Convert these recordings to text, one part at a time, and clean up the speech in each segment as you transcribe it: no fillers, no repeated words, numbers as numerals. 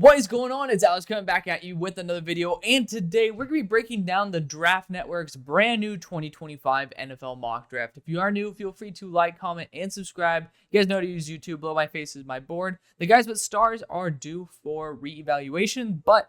What is going on? It's Alex coming back at you with another video, and today we're going to be breaking down the Draft Network's brand new 2025 NFL mock draft. If you are new, feel free to like, comment, and subscribe. You guys know how to use YouTube. Below my face is my board. The guys with stars are due for reevaluation, but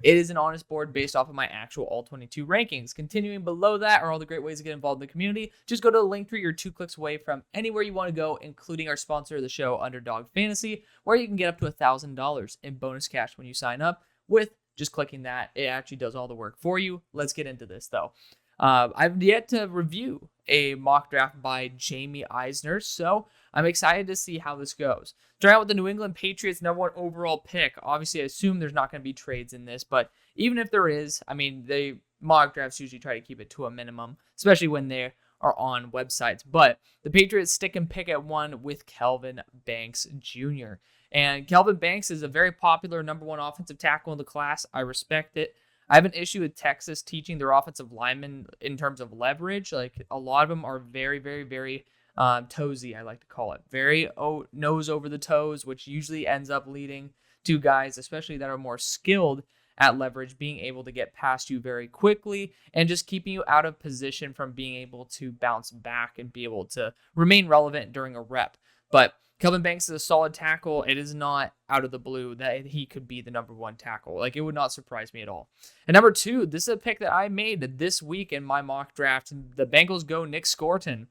it is an honest board based off of my actual All-22 rankings. Continuing below that are all the great ways to get involved in the community. Just go to the link tree. You're 2 clicks away from anywhere you want to go, including our sponsor of the show, UnderDog Fantasy, where you can get up to $1,000 in bonus cash when you sign up with just clicking that. It actually does all the work for you. Let's get into this, though. I've yet to review a mock draft by Jamie Eisner, so I'm excited to see how this goes. Starting out with the New England Patriots #1 overall pick. Obviously, I assume there's not going to be trades in this, but even if there is, I mean, they mock drafts usually try to keep it to a minimum, especially when they are on websites. But the Patriots stick and pick at 1 with Kelvin Banks Jr. And Kelvin Banks is a very popular #1 offensive tackle in the class. I respect it. I have an issue with Texas teaching their offensive linemen in terms of leverage. Like, a lot of them are very, very, very toesy, I like to call it. Very nose over the toes, which usually ends up leading to guys, especially that are more skilled at leverage, being able to get past you very quickly and just keeping you out of position from being able to bounce back and be able to remain relevant during a rep. But Kelvin Banks is a solid tackle. It is not out of the blue that he could be the #1 tackle. Like, it would not surprise me at all. And #2, this is a pick that I made this week in my mock draft. The Bengals go Nick Scorton.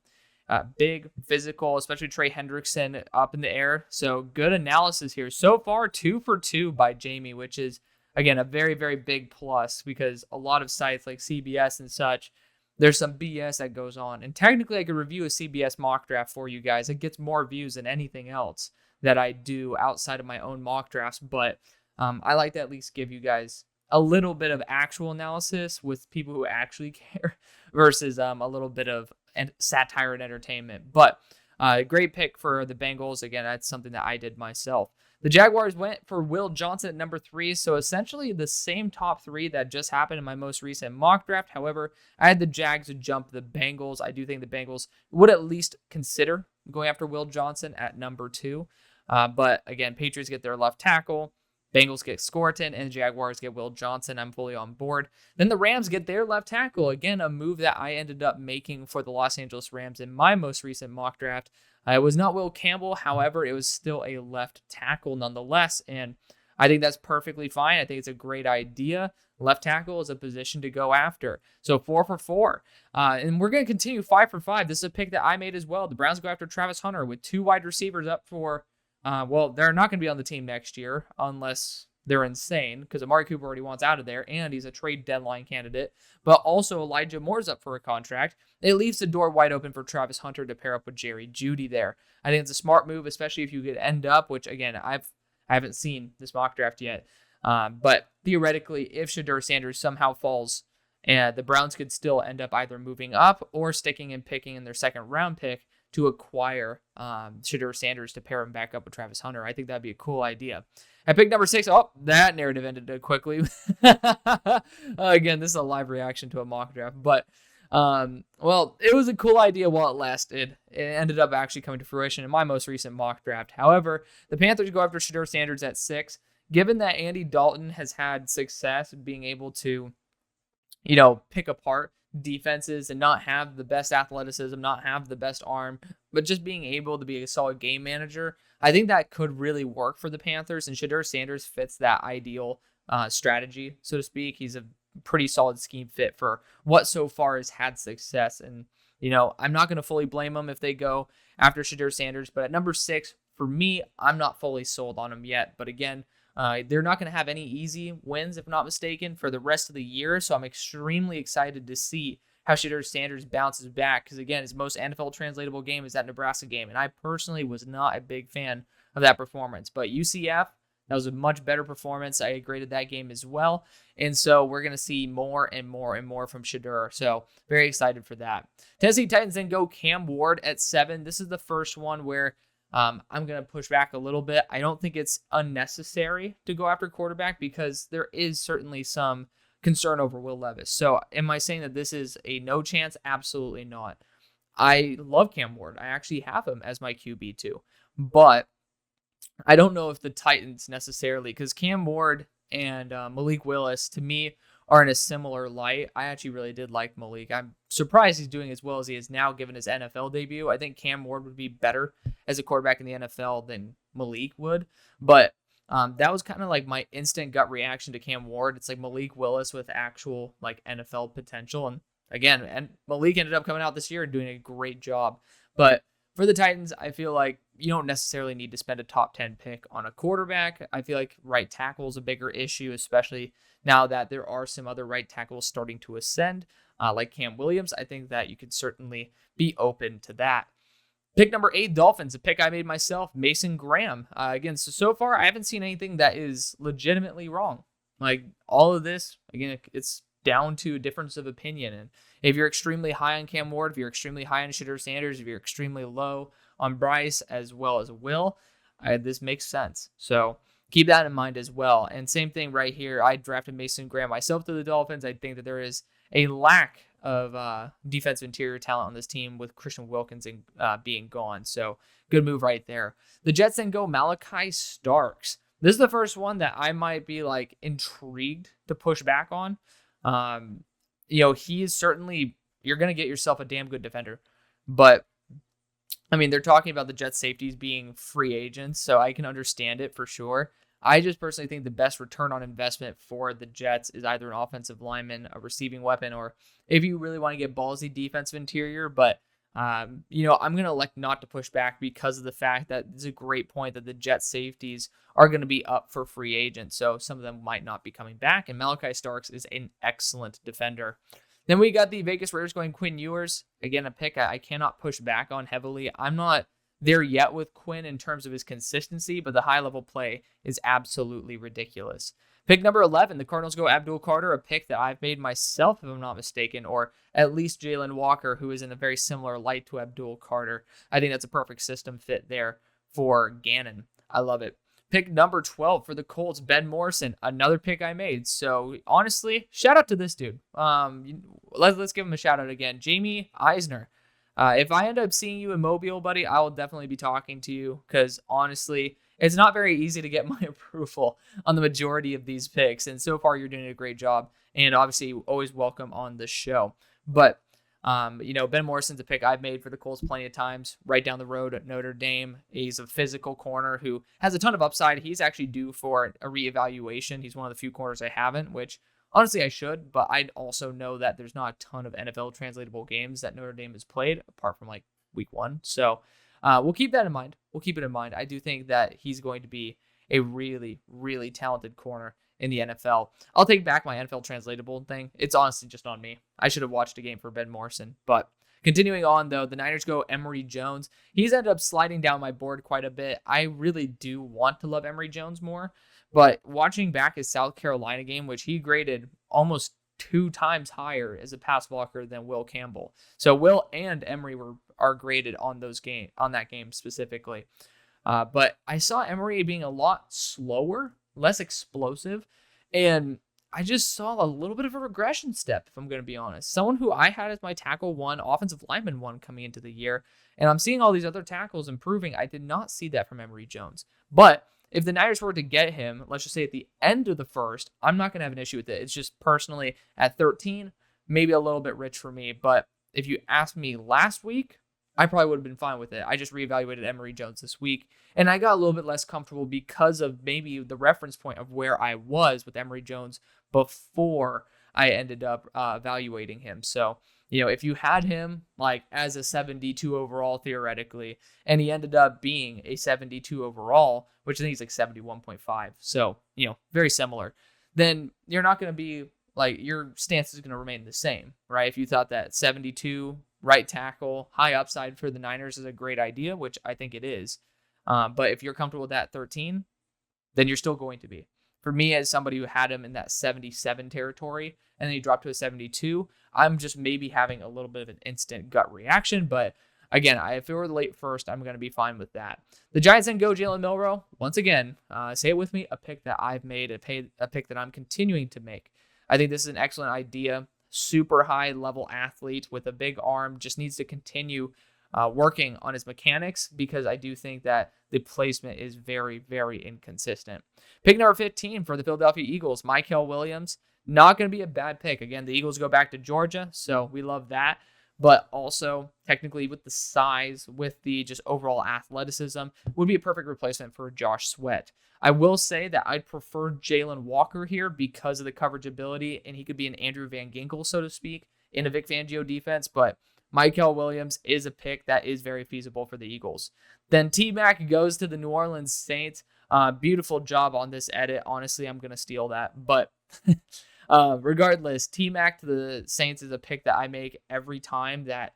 Big, physical, especially Trey Hendrickson up in the air. So good analysis here. So far, 2 for 2 by Jamie, which is, again, a very, very big plus because a lot of sites like CBS and such, there's some BS that goes on. And technically, I could review a CBS mock draft for you guys. It gets more views than anything else that I do outside of my own mock drafts. But I like to at least give you guys a little bit of actual analysis with people who actually care versus a little bit of satire and entertainment. But great pick for the Bengals. Again, that's something that I did myself. The Jaguars went for Will Johnson at #3, so essentially the same top 3 that just happened in my most recent mock draft. However, I had the Jags jump the Bengals. I do think the Bengals would at least consider going after Will Johnson at #2. But again, Patriots get their left tackle. Bengals get Scorton, and the Jaguars get Will Johnson. I'm fully on board. Then the Rams get their left tackle. Again, a move that I ended up making for the Los Angeles Rams in my most recent mock draft. It was not Will Campbell. However, it was still a left tackle nonetheless, and I think that's perfectly fine. I think it's a great idea. Left tackle is a position to go after. So 4 for 4. And we're going to continue 5 for 5. This is a pick that I made as well. The Browns go after Travis Hunter with 2 wide receivers up for well, they're not going to be on the team next year unless they're insane because Amari Cooper already wants out of there and he's a trade deadline candidate. But also Elijah Moore's up for a contract. It leaves the door wide open for Travis Hunter to pair up with Jerry Jeudy there. I think it's a smart move, especially if you could end up, which again, I haven't seen this mock draft yet. But theoretically, if Shedeur Sanders somehow falls, the Browns could still end up either moving up or sticking and picking in their second round pick to acquire Shedeur Sanders to pair him back up with Travis Hunter. I think that'd be a cool idea. At pick #6, oh, that narrative ended quickly. Again, this is a live reaction to a mock draft. But, well, it was a cool idea while it lasted. It ended up actually coming to fruition in my most recent mock draft. However, the Panthers go after Shedeur Sanders at 6. Given that Andy Dalton has had success being able to, pick apart defenses and not have the best athleticism, not have the best arm, but just being able to be a solid game manager, I think that could really work for the Panthers, and Shedeur Sanders fits that ideal strategy, so to speak. He's a pretty solid scheme fit for what so far has had success, and I'm not going to fully blame them if they go after Shedeur Sanders, but at #6, for me, I'm not fully sold on him yet, but again, they're not going to have any easy wins, if not mistaken, for the rest of the year. So I'm extremely excited to see how Shedeur Sanders bounces back. Because, again, his most NFL translatable game is that Nebraska game. And I personally was not a big fan of that performance. But UCF, that was a much better performance. I graded that game as well. And so we're going to see more and more and more from Shedeur. So very excited for that. Tennessee Titans then go Cam Ward at 7. This is the first one where I'm going to push back a little bit. I don't think it's unnecessary to go after quarterback because there is certainly some concern over Will Levis. So am I saying that this is a no chance? Absolutely not. I love Cam Ward. I actually have him as my QB too. But I don't know if the Titans necessarily, because Cam Ward and Malik Willis, to me, are in a similar light. I actually really did like Malik. I'm surprised he's doing as well as he is now, given his NFL debut. I think Cam Ward would be better as a quarterback in the NFL than Malik would. But that was kind of like my instant gut reaction to Cam Ward. It's like Malik Willis with actual like NFL potential. And again, and Malik ended up coming out this year and doing a great job. But for the Titans, I feel like you don't necessarily need to spend a top 10 pick on a quarterback. I feel like right tackle is a bigger issue, especially now that there are some other right tackles starting to ascend, like Cam Williams. I think that you could certainly be open to that. Pick number 8, Dolphins, a pick I made myself, Mason Graham. Again, so far, I haven't seen anything that is legitimately wrong. Like, all of this, again, it's down to a difference of opinion. And if you're extremely high on Cam Ward, if you're extremely high on Shedeur Sanders, if you're extremely low on Bryce as well as Will, this makes sense. So keep that in mind as well. And same thing right here. I drafted Mason Graham myself to the Dolphins. I think that there is a lack of defensive interior talent on this team with Christian Wilkins being gone. So good move right there. The Jets then go Malachi Starks. This is the first one that I might be like intrigued to push back on. He is certainly, you're going to get yourself a damn good defender, but I mean, they're talking about the Jets safeties being free agents, so I can understand it for sure. I just personally think the best return on investment for the Jets is either an offensive lineman, a receiving weapon, or if you really want to get ballsy defensive interior. But, I'm going to elect not to push back because of the fact that it's a great point that the Jets safeties are going to be up for free agents. So some of them might not be coming back. And Malachi Starks is an excellent defender. Then we got the Vegas Raiders going Quinn Ewers. Again, a pick I cannot push back on heavily. I'm not there yet with Quinn in terms of his consistency, but the high-level play is absolutely ridiculous. Pick number 11, the Cardinals go Abdul Carter, a pick that I've made myself, if I'm not mistaken, or at least Jalen Walker, who is in a very similar light to Abdul Carter. I think that's a perfect system fit there for Gannon. I love it. Pick number 12 for the Colts, Ben Morrison, another pick I made. So honestly, shout out to this dude. Let's give him a shout out again. Jamie Eisner. If I end up seeing you in Mobile, buddy, I will definitely be talking to you because honestly, it's not very easy to get my approval on the majority of these picks. And so far, you're doing a great job. And obviously, always welcome on the show. But, Ben Morrison's a pick I've made for the Colts plenty of times. Right down the road at Notre Dame. He's a physical corner who has a ton of upside. He's actually due for a reevaluation. He's one of the few corners I haven't, which honestly I should. But I also know that there's not a ton of NFL translatable games that Notre Dame has played, apart from like week 1. So, we'll keep that in mind. We'll keep it in mind. I do think that he's going to be a really, really talented corner in the NFL. I'll take back my NFL translatable thing. It's honestly just on me. I should have watched a game for Ben Morrison. But continuing on, though, the Niners go Emory Jones. He's ended up sliding down my board quite a bit. I really do want to love Emory Jones more. But watching back his South Carolina game, which he graded almost 2 times higher as a pass blocker than Will Campbell. So Will and Emory are graded on that game specifically. But I saw Emory being a lot slower, less explosive, and I just saw a little bit of a regression step, if I'm going to be honest. Someone who I had as my tackle 1, offensive lineman 1 coming into the year, and I'm seeing all these other tackles improving. I did not see that from Emory Jones. But if the Niners were to get him, let's just say at the end of the first, I'm not going to have an issue with it. It's just personally at 13, maybe a little bit rich for me. But if you asked me last week, I probably would have been fine with it. I just reevaluated Emory Jones this week, and I got a little bit less comfortable because of maybe the reference point of where I was with Emory Jones before I ended up evaluating him. So, if you had him like as a 72 overall theoretically, and he ended up being a 72 overall, which I think is like 71.5. So, very similar. Then you're not going to be like, your stance is going to remain the same, right? If you thought that 72 right tackle, high upside for the Niners is a great idea, which I think it is. But if you're comfortable with that 13, then you're still going to be. For me, as somebody who had him in that 77 territory, and then he dropped to a 72, I'm just maybe having a little bit of an instant gut reaction. But again, if it were the late first, I'm going to be fine with that. The Giants then go Jalen Milroe. Once again, say it with me, a pick that I've made, a pick that I'm continuing to make. I think this is an excellent idea. Super high level athlete with a big arm, just needs to continue working on his mechanics, because I do think that the placement is very, very inconsistent. Pick number 15 for the Philadelphia Eagles, Mykel Williams. Not going to be a bad pick. Again, the Eagles go back to Georgia, so we love that. But also, technically, with the size, with the just overall athleticism, would be a perfect replacement for Josh Sweat. I will say that I'd prefer Jalen Walker here because of the coverage ability, and he could be an Andrew Van Ginkel, so to speak, in a Vic Fangio defense. But Mykel Williams is a pick that is very feasible for the Eagles. Then T-Mac goes to the New Orleans Saints. Beautiful job on this edit. Honestly, I'm going to steal that. But regardless, T-Mac to the Saints is a pick that I make every time that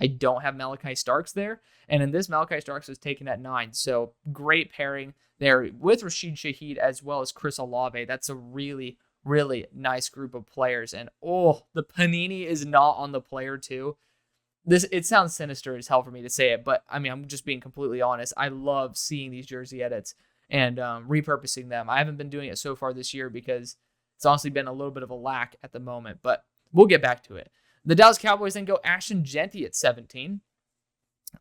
I don't have Malachi Starks there. And in this, Malachi Starks is taken at 9. So great pairing there with Rashid Shaheed as well as Chris Olave. That's a really, really nice group of players. And the Panini is not on the player too. It sounds sinister as hell for me to say it, but I mean, I'm just being completely honest. I love seeing these jersey edits and repurposing them. I haven't been doing it so far this year because it's honestly been a little bit of a lack at the moment, but we'll get back to it. The Dallas Cowboys then go Ashton Jeanty at 17.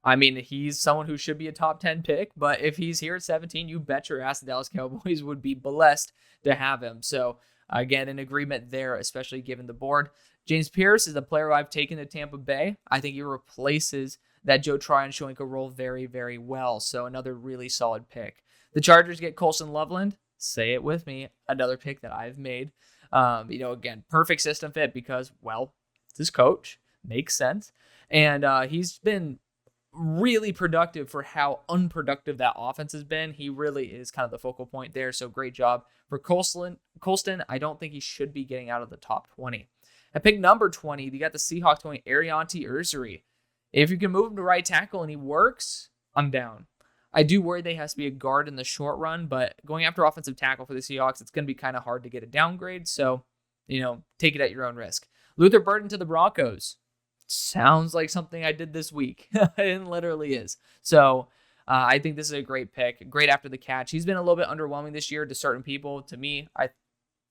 I mean, he's someone who should be a top 10 pick, but if he's here at 17, you bet your ass the Dallas Cowboys would be blessed to have him. So again, an agreement there, especially given the board. James Pierce is a player I've taken to Tampa Bay. I think he replaces that Joe Tryon-Shoyinka role very, very well. So another really solid pick. The Chargers get Colson Loveland. Say it with me. Another pick that I've made. Again, perfect system fit because, well, it's his coach. Makes sense. And he's been really productive for how unproductive that offense has been. He really is kind of the focal point there. So great job for Colston. I don't think he should be getting out of the top 20. At pick number 20, you got the Seahawks going Arianti Ursary. If you can move him to right tackle and he works, I'm down. I do worry that he has to be a guard in the short run, but going after offensive tackle for the Seahawks, it's going to be kind of hard to get a downgrade. So, take it at your own risk. Luther Burden to the Broncos. Sounds like something I did this week. It literally is. So, I think this is a great pick. Great after the catch. He's been a little bit underwhelming this year to certain people. To me,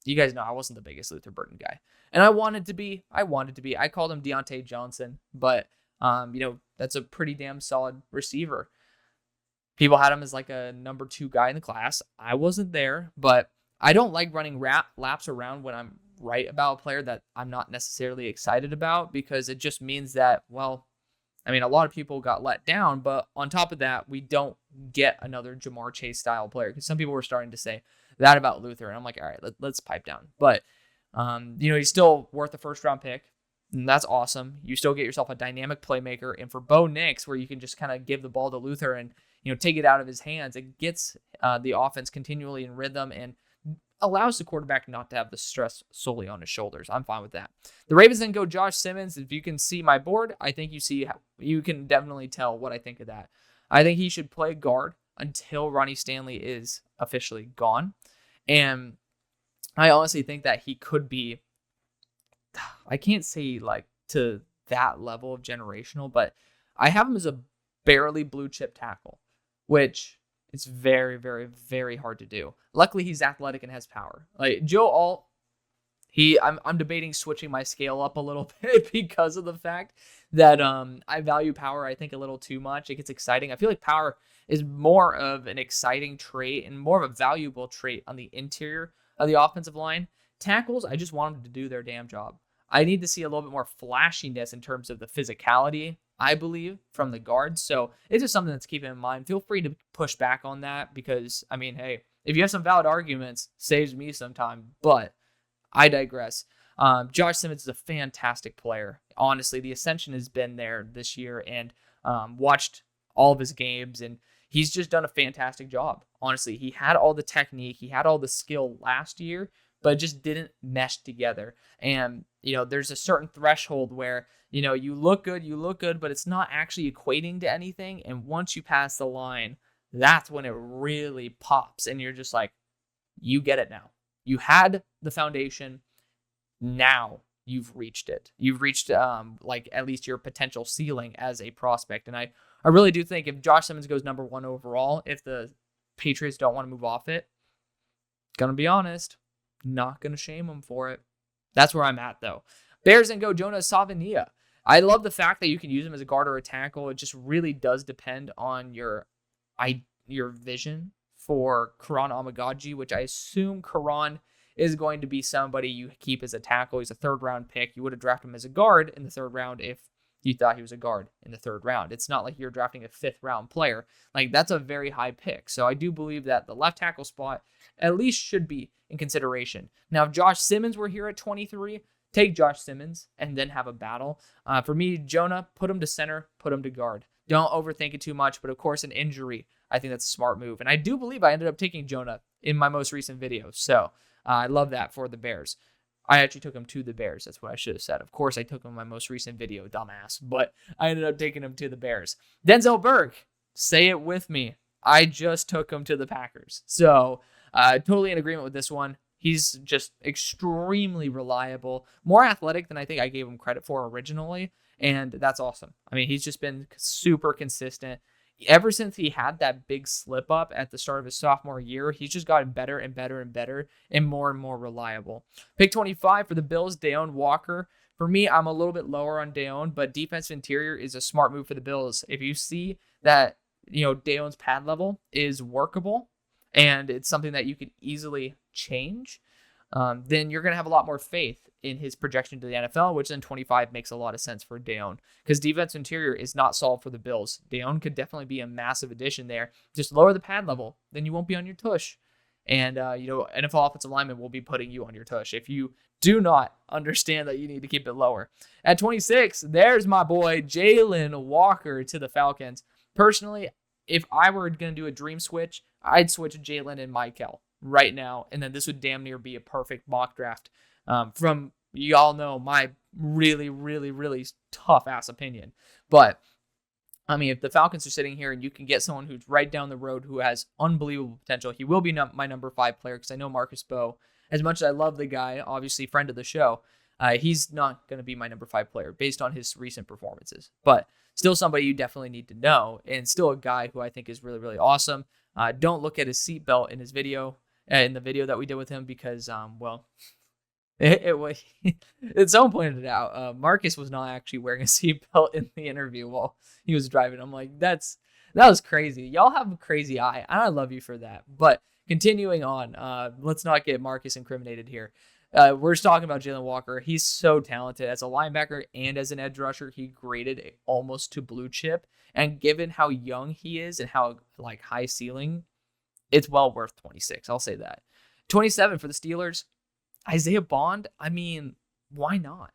you guys know I wasn't the biggest Luther Burden guy. And I wanted to be. I called him Deontay Johnson. But, that's a pretty damn solid receiver. People had him as like a number 2 guy in the class. I wasn't there. But I don't like running laps around when I'm right about a player that I'm not necessarily excited about. Because it just means that, well, I mean, a lot of people got let down. But on top of that, we don't get another Jamar Chase style player. Because some people were starting to say that about Luther. And I'm like, all right, let's pipe down. But, he's still worth a first round pick. And that's awesome. You still get yourself a dynamic playmaker. And for Bo Nix, where you can just kind of give the ball to Luther and, take it out of his hands, it gets the offense continually in rhythm and allows the quarterback not to have the stress solely on his shoulders. I'm fine with that. The Ravens then go Josh Simmons. If you can see my board, I think you can definitely tell what I think of that. I think he should play guard until Ronnie Stanley is officially gone. And I honestly think that he could be, I can't say like to that level of generational, but I have him as a barely blue chip tackle, which it's very, very, very hard to do. Luckily, he's athletic and has power. Like Joe Alt, I'm debating switching my scale up a little bit because of the fact that I value power, I think, a little too much. It gets exciting. I feel like power is more of an exciting trait and more of a valuable trait on the interior of the offensive line. Tackles, I just want them to do their damn job. I need to see a little bit more flashiness in terms of the physicality, I believe, from the guards. So it's just something that's keeping in mind. Feel free to push back on that because, I mean, hey, if you have some valid arguments, saves me some time. But I digress. Josh Simmons is a fantastic player. Honestly, the ascension has been there this year and watched all of his games, and he's just done a fantastic job. Honestly, he had all the technique, he had all the skill last year, but it just didn't mesh together. And, there's a certain threshold where, you look good, but it's not actually equating to anything. And once you pass the line, that's when it really pops. And you're just like, you get it now. You had the foundation. Now you've reached it. You've reached at least your potential ceiling as a prospect. And I really do think if Josh Simmons goes number 1 overall, if the Patriots don't want to move off it, gonna be honest, not gonna shame them for it. That's where I'm at though. Bears then go Jonas Savainia. I love the fact that you can use him as a guard or a tackle. It just really does depend on your vision for Karan Amagaji, which I assume Karan is going to be somebody you keep as a tackle. He's a 3rd round pick. You would have drafted him as a guard in the 3rd round if you thought he was a guard in the 3rd round. It's not like you're drafting a 5th round player. Like, that's a very high pick. So I do believe that the left tackle spot at least should be in consideration. Now, if Josh Simmons were here at 23, take Josh Simmons and then have a battle. For me, Jonah, put him to center, put him to guard. Don't overthink it too much, but of course, an injury, I think that's a smart move. And I do believe I ended up taking Jonah in my most recent video. So I love that for the Bears. I actually took him to the Bears. That's what I should have said. Of course, I took him in my most recent video, dumbass. But I ended up taking him to the Bears. Denzel Burke, say it with me. I just took him to the Packers. So totally in agreement with this one. He's just extremely reliable, more athletic than I think I gave him credit for originally. And that's awesome. I mean, he's just been super consistent. Ever since he had that big slip up at the start of his sophomore year, he's just gotten better and better and better and more reliable. Pick 25 for the Bills, Deone Walker. For me, I'm a little bit lower on Deone, but defensive interior is a smart move for the Bills. If you see that, Deone's pad level is workable and it's something that you can easily change, then you're going to have a lot more faith in his projection to the NFL, which then 25 makes a lot of sense for Deone because defense interior is not solved for the Bills. Deone could definitely be a massive addition there. Just lower the pad level, then you won't be on your tush. And, NFL offensive linemen will be putting you on your tush if you do not understand that you need to keep it lower. At 26, there's my boy Jalen Walker to the Falcons. Personally, if I were going to do a dream switch, I'd switch Jalen and Michael right now, and then this would damn near be a perfect mock draft. From y'all know my really, really, really tough ass opinion. But I mean, if the Falcons are sitting here and you can get someone who's right down the road who has unbelievable potential, he will be my number 5 player because I know Marcus Bowe, as much as I love the guy, obviously friend of the show, he's not going to be my number 5 player based on his recent performances. But still somebody you definitely need to know, and still a guy who I think is really, really awesome. Don't look at his seatbelt in his video, in the video that we did with him because, someone pointed it out. Marcus was not actually wearing a seatbelt in the interview while he was driving. I'm like, that was crazy. Y'all have a crazy eye, and I love you for that. But continuing on, let's not get Marcus incriminated here. We're just talking about Jalen Walker. He's so talented as a linebacker and as an edge rusher. He graded almost to blue chip, and given how young he is and how high ceiling, it's well worth 26. I'll say that. 27 for the Steelers. Isaiah Bond, I mean, why not?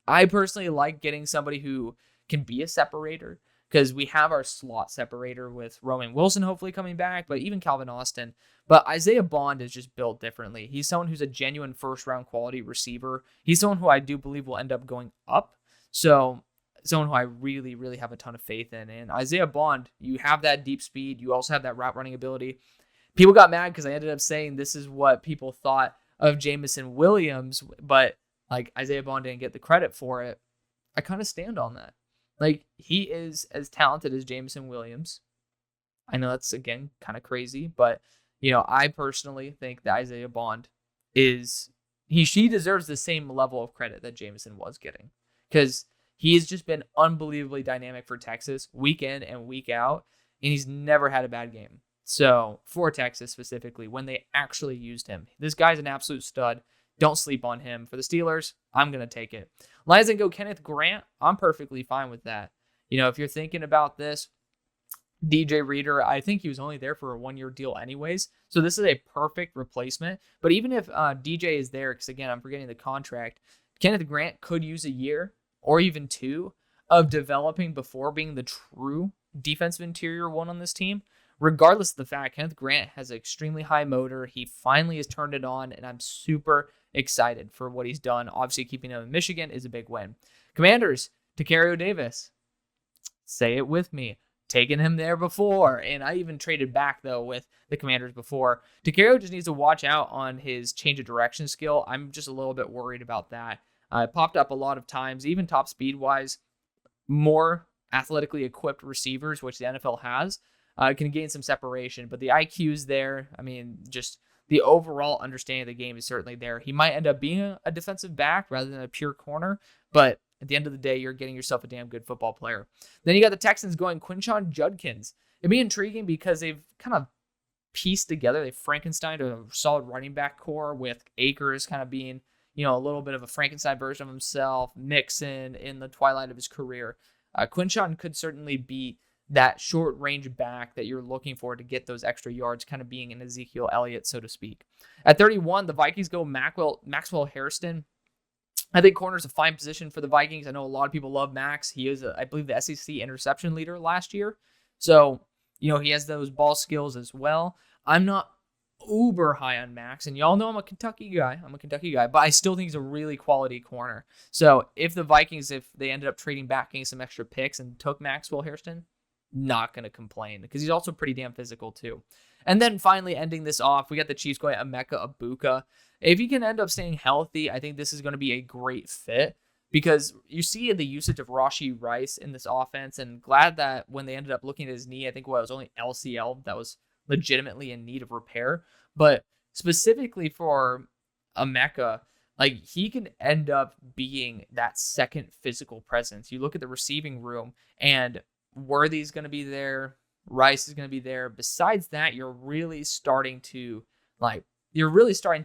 I personally like getting somebody who can be a separator because we have our slot separator with Roman Wilson hopefully coming back, but even Calvin Austin. But Isaiah Bond is just built differently. He's someone who's a genuine first-round quality receiver. He's someone who I do believe will end up going up. So someone who I really, really have a ton of faith in. And Isaiah Bond, you have that deep speed. You also have that route running ability. People got mad because I ended up saying this is what people thought of Jameson Williams, but Isaiah Bond didn't get the credit for it. I kind of stand on that. He is as talented as Jameson Williams. I know that's, again, kind of crazy, but, I personally think that Isaiah Bond she deserves the same level of credit that Jameson was getting because he has just been unbelievably dynamic for Texas week in and week out, and he's never had a bad game. So, for Texas specifically, when they actually used him, this guy's an absolute stud. Don't sleep on him. For the Steelers, I'm going to take it. Lions and go Kenneth Grant. I'm perfectly fine with that. If you're thinking about this, DJ Reader, I think he was only there for a 1-year deal anyways. So, this is a perfect replacement. But even if DJ is there, because again, I'm forgetting the contract, Kenneth Grant could use a year or even 2 of developing before being the true defensive interior one on this team. Regardless of the fact, Kenneth Grant has an extremely high motor. He finally has turned it on, and I'm super excited for what he's done. Obviously, keeping him in Michigan is a big win. Commanders, Tacario Davis. Say it with me. Taken him there before, and I even traded back, though, with the Commanders before. Tacario just needs to watch out on his change of direction skill. I'm just a little bit worried about that. It popped up a lot of times, even top speed-wise. More athletically equipped receivers, which the NFL has, can gain some separation, but the IQ's there. I mean, just the overall understanding of the game is certainly there. He might end up being a defensive back rather than a pure corner, but at the end of the day, you're getting yourself a damn good football player. Then you got the Texans going Quinshon Judkins. It'd be intriguing because they've kind of pieced together, they Frankenstein a solid running back core with Akers kind of being, a little bit of a Frankenstein version of himself, Mixon in the twilight of his career. Quinshon could certainly be that short range back that you're looking for to get those extra yards, kind of being an Ezekiel Elliott, so to speak. At 31, the Vikings go Maxwell Hairston. I think corner is a fine position for the Vikings. I know a lot of people love Max. He is, I believe, the SEC interception leader last year. So, he has those ball skills as well. I'm not uber high on Max, and y'all know I'm a Kentucky guy, but I still think he's a really quality corner. So if the Vikings, if they ended up trading back, getting some extra picks and took Maxwell Hairston, not going to complain because he's also pretty damn physical too. And then finally ending this off, we got the Chiefs going Emeka Egbuka. If he can end up staying healthy, I think this is going to be a great fit because you see the usage of Rashee Rice in this offense, and glad that when they ended up looking at his knee, I think it was only LCL that was legitimately in need of repair. But specifically for Emeka, he can end up being that second physical presence. You look at the receiving room, and Worthy's going to be there. Rice is going to be there. Besides that, you're really starting to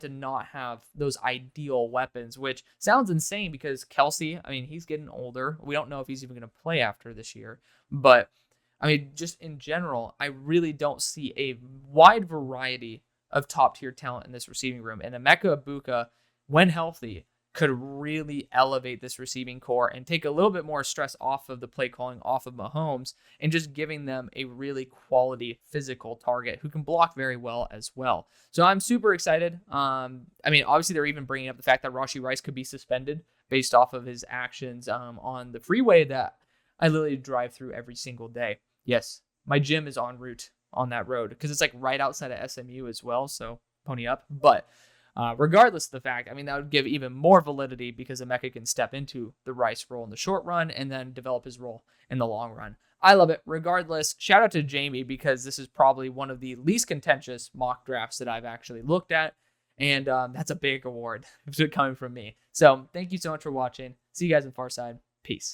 not have those ideal weapons, which sounds insane because Kelsey, he's getting older. We don't know if he's even going to play after this year. But, just in general, I really don't see a wide variety of top-tier talent in this receiving room. And Emeka Egbuka, when healthy, could really elevate this receiving core and take a little bit more stress off of the play calling, off of Mahomes, and just giving them a really quality physical target who can block very well as well. So I'm super excited. Obviously they're even bringing up the fact that Rashee Rice could be suspended based off of his actions on the freeway that I literally drive through every single day. Yes, my gym is en route on that road because it's right outside of SMU as well. So pony up. But regardless of the fact, that would give even more validity because Emeka can step into the Rice role in the short run and then develop his role in the long run. I love it. Regardless, shout out to Jamie because this is probably one of the least contentious mock drafts that I've actually looked at. And that's a big award coming from me. So thank you so much for watching. See you guys on Farside. Peace.